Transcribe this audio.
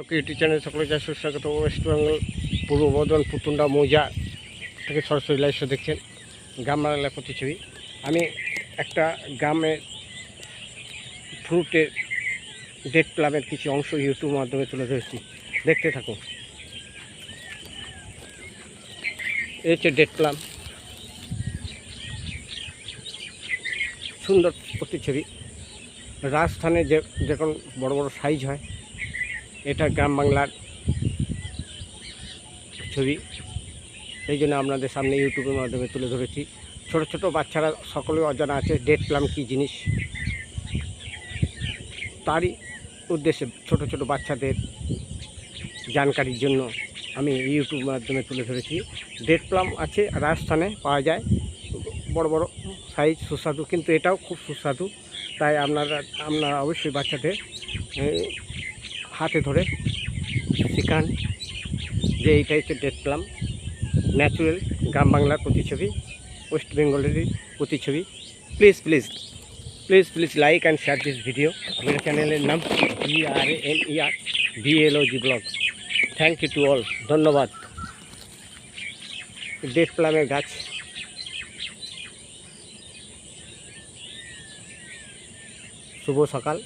YouTube channel সকলে যা সুস্বাগত। West Bengal পূর্ব বর্ধমান পুতুন্ডা মৌজা থেকে সরাসরি লাইভ শো দেখছেন। গ্রাম বাংলার প্রতিচ্ছবি। আমি একটা গ্রামের ফ্রুটের ডেট প্লামের কিছু অংশ ইউটিউবের মাধ্যমে তুলে ধরেছি, দেখতে থাকুন। এই হচ্ছে ডেট প্লাম, সুন্দর প্রতিচ্ছবি। রাজস্থানে যখন বড় বড় সাইজ হয়, এটা গ্রাম বাংলার ছবি, এই জন্য আপনাদের সামনে ইউটিউবের মাধ্যমে তুলে ধরেছি। ছোট ছোট বাচ্চারা সকলে অজানা আছে ডেট প্লাম কী জিনিস, তারই উদ্দেশ্যে ছোট ছোট বাচ্চাদের জানকারির জন্য আমি ইউটিউবের মাধ্যমে তুলে ধরেছি। ডেট প্লাম আছে রাজস্থানে পাওয়া যায়, বড় বড় সাইজ, সুস্বাদু, কিন্তু এটাও খুব সুস্বাদু। তাই আপনারা অবশ্যই বাচ্চাদের হাতে ধরে শেখান যে এইটা হচ্ছে ডেট প্লাম, ন্যাচুরাল গ্রাম বাংলার প্রতিচ্ছবি, ওয়েস্ট বেঙ্গলেরই প্রতিচ্ছবি। Please please please please like and share this video. मेरे চ্যানেলের নাম GRAMER BLOG blog. Thank you to all, ধন্যবাদ। ডেট প্লামের গাছ, শুভ সকাল।